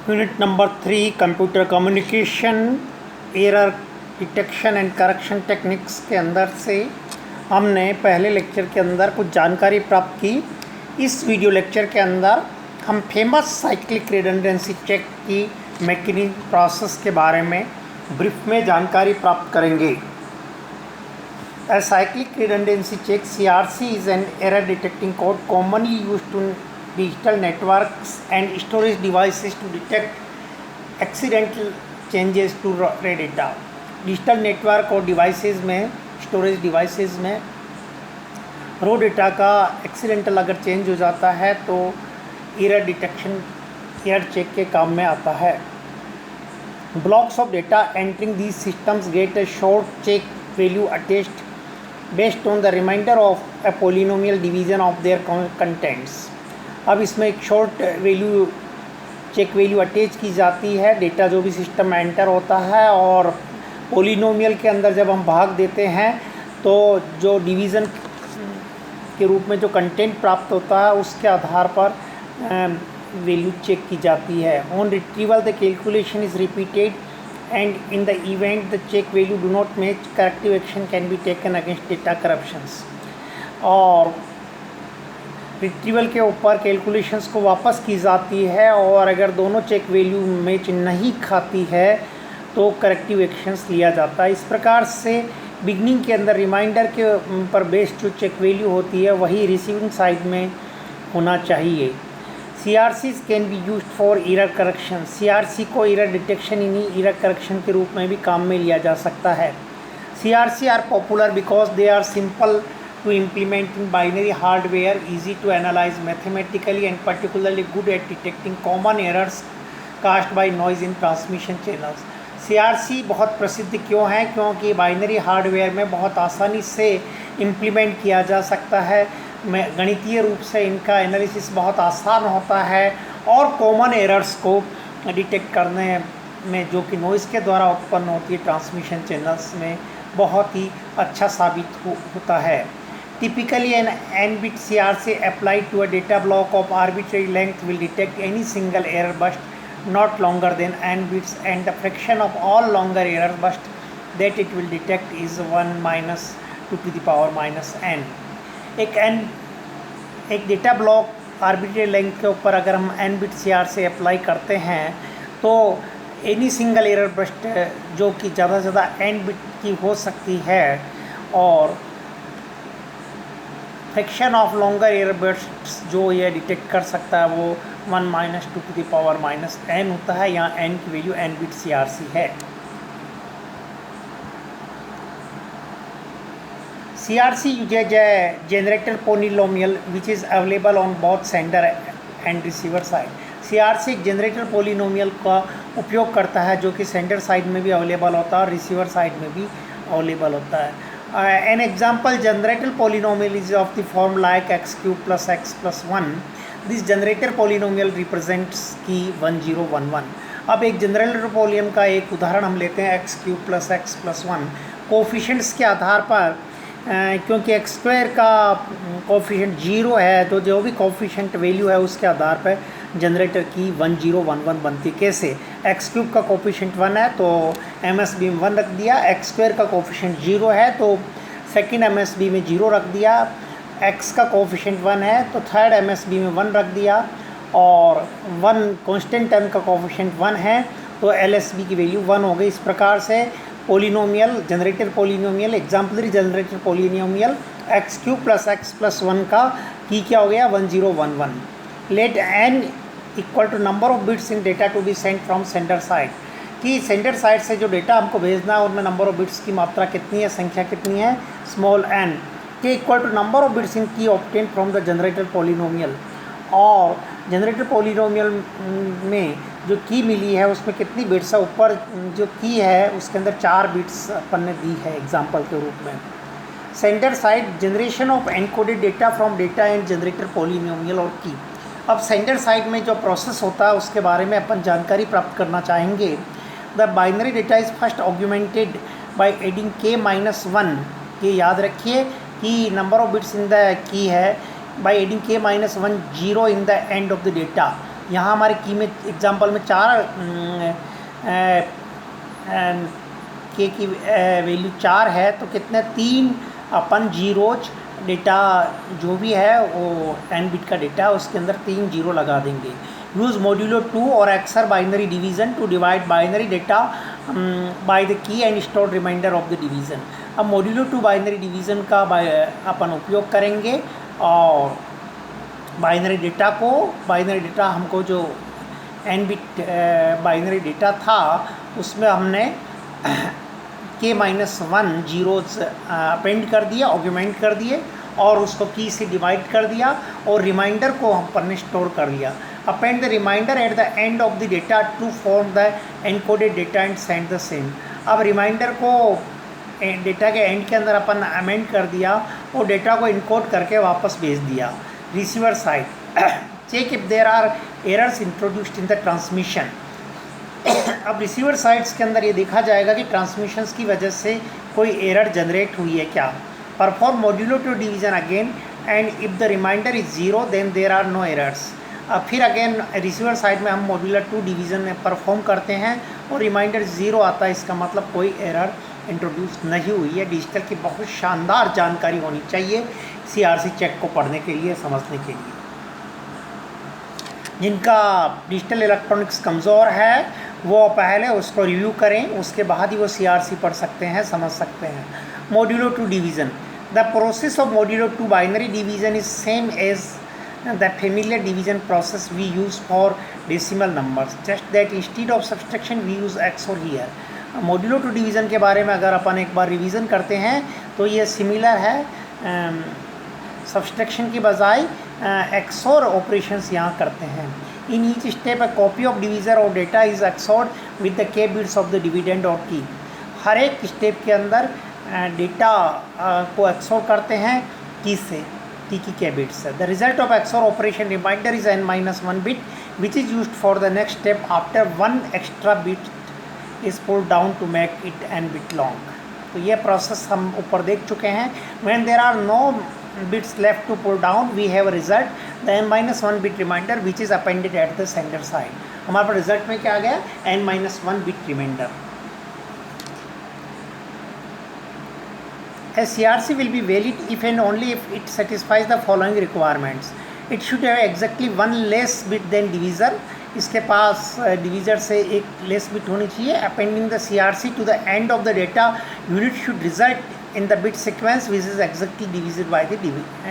Unit number 3 computer communication error detection and correction techniques के अंदर से हमने पहले लेक्चर के अंदर कुछ जानकारी प्राप्त की। इस वीडियो लेक्चर के अंदर हम फेमस साइक्लिक रिडंडेंसी चेक की मैकेनिज्म प्रोसेस के बारे में ब्रीफ में जानकारी प्राप्त करेंगे। A cyclic redundancy check (CRC) is an error detecting code commonly used to digital networks and storage devices to detect accidental changes to raw data। Digital network और devices में, storage devices में रो data का accidental अगर change हो जाता है तो error detection, error check के काम में आता है। Blocks of data entering these systems get a short check value attached based on the reminder of a polynomial division of their contents. अब इसमें एक short value check value attach की जाती है, डेटा जो भी सिस्टम में एंटर होता है, और पोलिनोमियल के अंदर जब हम भाग देते हैं तो जो डिवीज़न के रूप में जो कंटेंट प्राप्त होता है उसके आधार पर वैल्यू चेक की जाती है। On retrieval the calculation is repeated and in the event the check value do not match, corrective action can be taken against data corruptions। और रिट्रीवल के ऊपर कैलकुलेशंस को वापस की जाती है और अगर दोनों चेक वैल्यू मैच नहीं खाती है तो करेक्टिव एक्शंस लिया जाता है। इस प्रकार से बिगनिंग के अंदर रिमाइंडर के पर बेस्ड जो चेक वैल्यू होती है वही रिसीविंग साइड में होना चाहिए। CRCs can be use for error correction. CRC को एरर डिटेक्शन यानी एरर करेक्शन के रूप में भी काम में लिया जा सकता है। CRC are popular because they are simple to implement in binary hardware, easy to analyse mathematically and particularly good at detecting common errors caused by noise in transmission channels. CRC बहुत प्रसिद्ध क्यों है? क्योंकि बाइनरी हार्डवेयर में बहुत आसानी से implement किया जा सकता है, गणितीय रूप से इनका एनालिसिस बहुत आसान होता है और कॉमन एरर्स को डिटेक्ट करने में जो कि नॉइज़ के द्वारा उत्पन्न होती है ट्रांसमिशन चैनल्स में बहुत ही अच्छा साबित होता है। Typically an n-bit CRC applied to a data block of arbitrary length will detect any single error burst not longer than n bits, and the fraction of all longer error burst that it will detect is 1 minus 2 to the power minus n। एक data block arbitrary length के ऊपर अगर हम n-bit CRC apply करते हैं तो any single error burst जो कि ज़्यादा से ज़्यादा n-bit की हो सकती है और fraction of longer error burst जो ये डिटेक्ट कर सकता है वो 1 minus 2 to the power minus n होता है। यहाँ n की वैल्यू n-bit CRC है। CRC uses a generator polynomial which is available on both sender and receiver side। CRC एक जनरेटर पोलिनोमियल का उपयोग करता है जो कि सेंडर साइड में भी अवेलेबल होता है और रिसीवर साइड में भी अवेलेबल होता है। An example generator polynomial is of the form like x³ + x + 1। This generator polynomial represents की 1011। अब एक जनरेटर पोलियम का एक उदाहरण हम लेते हैं x³ + x + 1। कोफिशिएंट्स के आधार पर क्योंकि x² का कोफिशिएंट 0 है तो जो भी कोफिशिएंट वैल्यू है उसके आधार पर जनरेटर की 1011 बनती। कैसे? x³ का कोफिशिएंट 1 है तो MSB में 1 रख दिया, x² का कोफिशिएंट 0 है तो सेकंड MSB में 0 रख दिया, x का कोफिशिएंट 1 है तो थर्ड MSB में 1 रख दिया, और 1 कांस्टेंट टर्म का कोफिशिएंट 1 है तो LSB की वैल्यू 1 हो गई। इस प्रकार से polynomial, generator polynomial, exemplary generator polynomial x³ + x + 1 का की क्या हो गया? 1011। Let n equal to number of bits in data to be sent from sender side. कि सेंडर साइड से जो डेटा हमको भेजना है उनमें नंबर ऑफ बिट्स की मात्रा कितनी है, संख्या कितनी है, स्मॉल n के equal to number of bits in key obtain from the generator polynomial. और जनरेटर पोलिनोमियल में जो की मिली है उसमें कितनी बिट्स है, ऊपर जो की है उसके अंदर 4 बिट्स अपन ने दी है एग्जांपल के रूप में। Sender side generation of encoded data from data and generator polynomial और की। अब सेंडर साइड में जो प्रोसेस होता है उसके बारे में अपन जानकारी प्राप्त करना चाहेंगे। The binary data is first augmented by adding k-1। ये याद रखिए कि number of bits in the key है by adding k-1 0 in the end of the data। यहाँ हमारे की में एग्जांपल में 4 के की वैल्यू 4 है, तो कितने 3 अपन जीरोज डेटा जो भी है वो n बिट का डेटा है उसके अंदर 3 जीरो लगा देंगे। यूज़ मॉड्यूलो 2 और XOR binary division to divide binary data by the key and store remainder of the division. अब मॉड्यूलो 2 बाइनरी डिवीज़न का अपन उपयोग करेंगे और बाइनरी डेटा हमको जो n बिट बाइनरी डेटा था उसमें हमने k-1 जीरोज अपेंड कर दिया, ऑग्यूमेंट कर दिए और उसको की से डिवाइड कर दिया और रिमाइंडर को हम पर ने स्टोर कर लिया। Append the reminder at the end of the data to form the encoded data and send the same. अब रिमाइंडर को डेटा के एंड के अंदर अपन अमेंड कर दिया और डेटा को इनकोड करके वापस भेज दिया। Receiver side check if there are errors introduced in the transmission. अब रिसीवर साइड्स के अंदर ये देखा जाएगा कि ट्रांसमिशंस की वजह से कोई एरर जनरेट हुई है क्या। Perform modulo 2 division again and if the reminder is zero then there are no errors. अब फिर अगेन रिसीवर साइड में हम मॉड्यूलो 2 डिवीज़न में परफॉर्म करते हैं और रिमाइंडर ज़ीरो आता है, इसका मतलब कोई एरर इंट्रोड्यूस नहीं हुई है। डिजिटल की बहुत शानदार जानकारी होनी चाहिए CRC चेक को पढ़ने के लिए, समझने के लिए। जिनका डिजिटल इलेक्ट्रॉनिक्स कमज़ोर है वो पहले उसको रिव्यू करें, उसके बाद ही वो CRC पढ़ सकते हैं, समझ सकते हैं। Modulo 2 division. The process of modulo 2 binary division is same as the familiar division process we use for decimal numbers, just that instead of subtraction we use XOR here. Modulo 2 division के बारे में अगर अपन एक बार revision करते हैं तो ये similar है, सब्सट्रैक्शन की बजाय XOR ऑपरेशंस यहाँ करते हैं। In each step a copy of divisor और data is XORed with the k bits of the dividend और की। हर एक स्टेप के अंदर डेटा को XOR करते हैं की से, की k bits. The result of XOR operation reminder is n-1 bit which is used for the next step after 1 extra bit is pulled down to make it n bit long. तो ये process हम ऊपर देख चुके हैं। When there are no bits left to pull down we have a result the n-1 bit reminder which is appended at the sender side। हमारे पास result में क्या आ गया, n-1 bit reminder। A CRC will be valid if and only if it satisfies the following requirements. It should have exactly one less bit than divisor। इसके पास divisor से एक less bit होनी चाहिए। Appending the CRC to the end of the data unit should result in the bit sequence which is exactly डिविजिड by the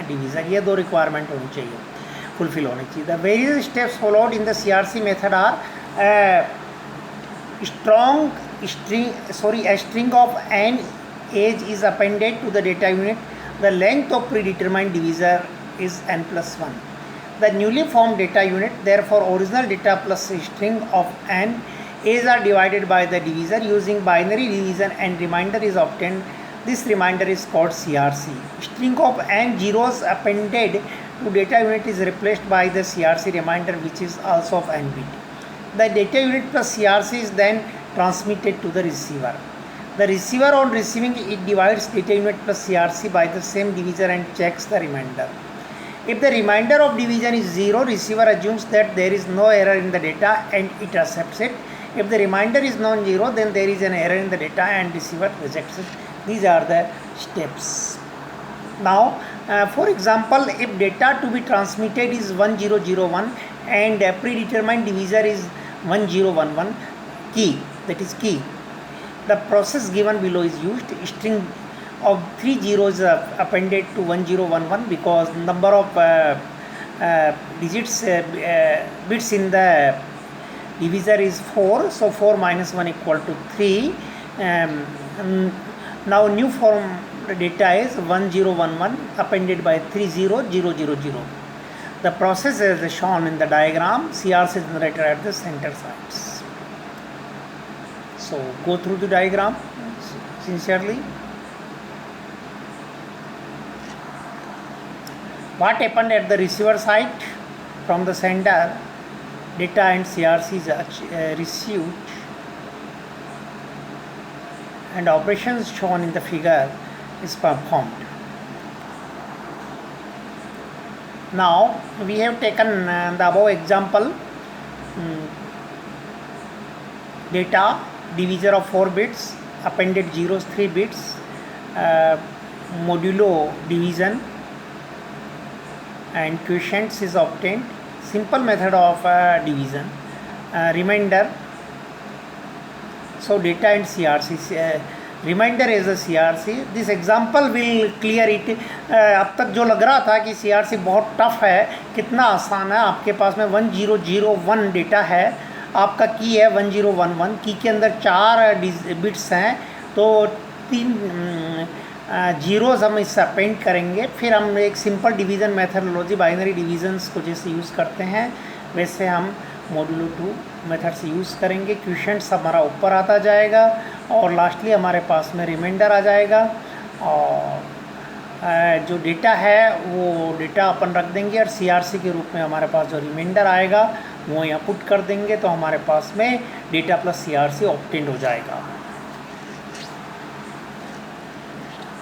divisor. ये दो requirement होनी चाहिए, फुलफिल होनी चाहिए। The various steps followed in the CRC method are a string of n age is appended to the data unit. The length of predetermined divisor is n+1. The newly formed data unit, therefore original data plus a string of n age are divided by the divisor using binary division and remainder is obtained. This remainder is called CRC. String of n zeros appended to data unit is replaced by the CRC remainder which is also of n bit. The data unit plus CRC is then transmitted to the receiver. The receiver on receiving it divides data unit plus CRC by the same divisor and checks the remainder. If the remainder of division is 0, receiver assumes that there is no error in the data and it accepts it. If the remainder is non-zero, then there is an error in the data and receiver rejects it. These are the steps. Now, for example, if data to be transmitted is 1001 and predetermined divisor is 1011, key, that is key. The process given below is used. String of 3 zeros appended to 1011 because number of digits bits in the divisor is 4, so 4 minus 1 equal to 3. Now new form data is 1011 appended by 30000. The process is shown in the diagram. CRC is generated at the center sites. So go through the diagram sincerely. What happened at the receiver side? From the sender, data and CRC is received and operations shown in the figure is performed. Now we have taken the above example data, divisor of 4 bits, appended zeros 3 bits, modulo division, and quotients is obtained. Simple method of division. Remainder. So data and CRC. Remainder is a CRC. This example will clear it. अब तक जो लग रहा था कि CRC बहुत tough है, कितना आसान है. आपके पास में 1001 डेटा है, आपका की है 1011, की के अंदर 4 बिट्स हैं, तो 3 जीरोज़ हम इससे अपेंड करेंगे. फिर हम एक simple division methodology, binary divisions को जैसे यूज़ करते हैं वैसे हम मॉड्यूलो 2 मेथड से यूज़ करेंगे. क्वेश्चंस हमारा ऊपर आता जाएगा और लास्टली हमारे पास में रिमाइंडर आ जाएगा, और जो डेटा है वो डेटा अपन रख देंगे और CRC के रूप में हमारे पास जो रिमाइंडर आएगा वो यहाँ पुट कर देंगे, तो हमारे पास में डेटा प्लस CRC ऑब्टेन हो जाएगा.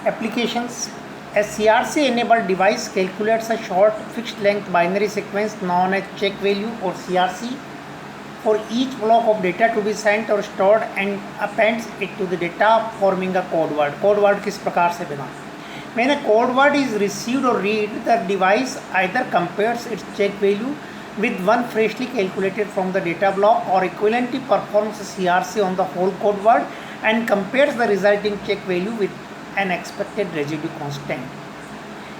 Applications. A CRC enabled device calculates a short fixed length binary sequence known as check value or CRC for each block of data to be sent or stored and appends it to the data forming a code word. Code word किस प्रकार से बना? When a code word is received or read, the device either compares its check value with one freshly calculated from the data block or equivalently performs a CRC on the whole code word and compares the resulting check value with an expected residue constant.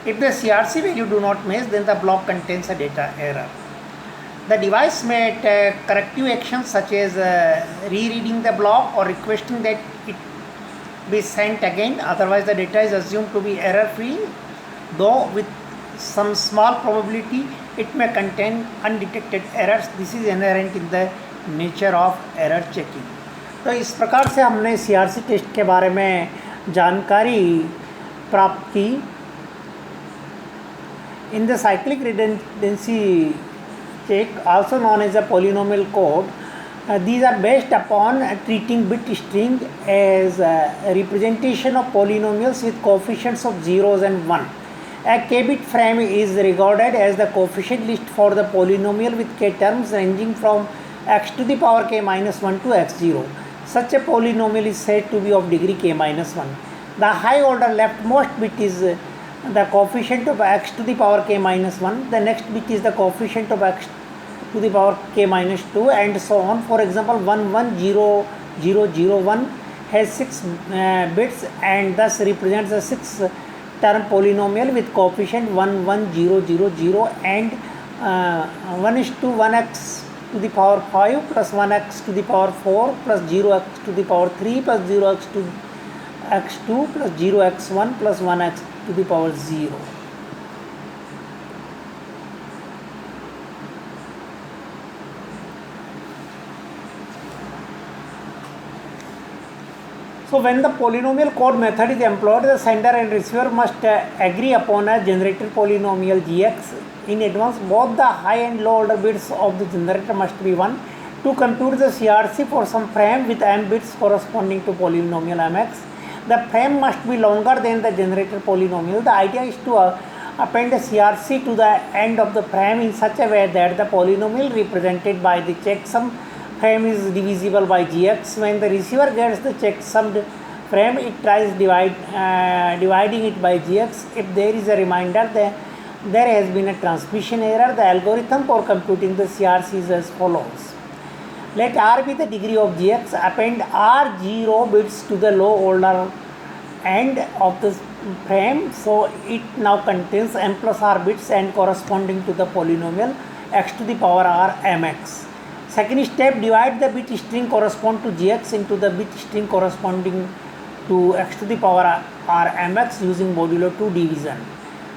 If the CRC value do not match, then the block contains a data error. The device may take corrective actions such as rereading the block or requesting that it be sent again. Otherwise, the data is assumed to be error-free, though with some small probability it may contain undetected errors. This is inherent in the nature of error checking. तो इस प्रकार से हमने CRC test के बारे में जानकारी प्राप्त की. In the cyclic redundancy check, also known as a polynomial code, these are based upon treating bit string as a representation of polynomials with coefficients of zeros and 1. A k-bit frame is regarded as the coefficient list for the polynomial with k terms ranging from x to the power k minus 1 to x0. Such a polynomial is said to be of degree k minus 1. The high order leftmost bit is the coefficient of x to the power k minus 1. The next bit is the coefficient of x to the power k minus 2, and so on. For example, 110001 has 6 bits and thus represents a 6-term polynomial with coefficient 11000 and 1 is to 1x to the power 5 plus 1x to the power 4 plus 0x to the power 3 plus 0x to x2 plus 0x1 plus 1x to the power 0. So when the polynomial code method is employed, the sender and receiver must agree upon a generated polynomial gx. In advance, both the high and low order bits of the generator must be 1. To compute the CRC for some frame with m bits corresponding to polynomial mx, the frame must be longer than the generated polynomial. The idea is to append a CRC to the end of the frame in such a way that the polynomial represented by the checksum frame is divisible by gx. When the receiver gets the checksummed frame, it tries dividing it by gx. If there is a reminder that there has been a transmission error, the algorithm for computing the CRC is as follows. Let R be the degree of gx. Append R0 bits to the low order end of the frame, so it now contains m plus r bits and corresponding to the polynomial x to the power r mx. Second step, divide the bit string correspond to gx into the bit string corresponding to x to the power r mx using modulo 2 division.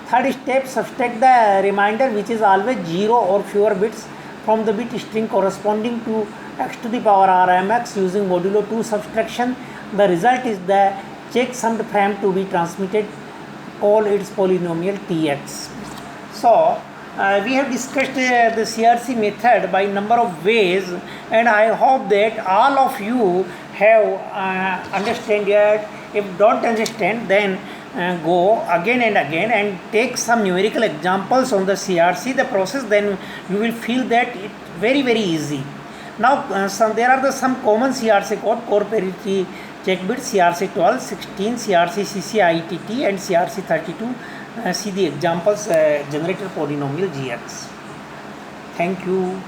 Third step, subtract the remainder, which is always 0 or fewer bits, from the bit string corresponding to x to the power r mx using modulo 2 subtraction. The result is the checksummed frame to be transmitted. Call its polynomial tx. So we have discussed the CRC method by number of ways, and I hope that all of you have understand it. If don't understand, then go again and again and take some numerical examples on the CRC, the process, then you will feel that it very easy. Now there are some common CRC code, core parity check bit, CRC 12, 16, CRC CCITT and CRC 32. See the examples generated polynomial GX. Thank you.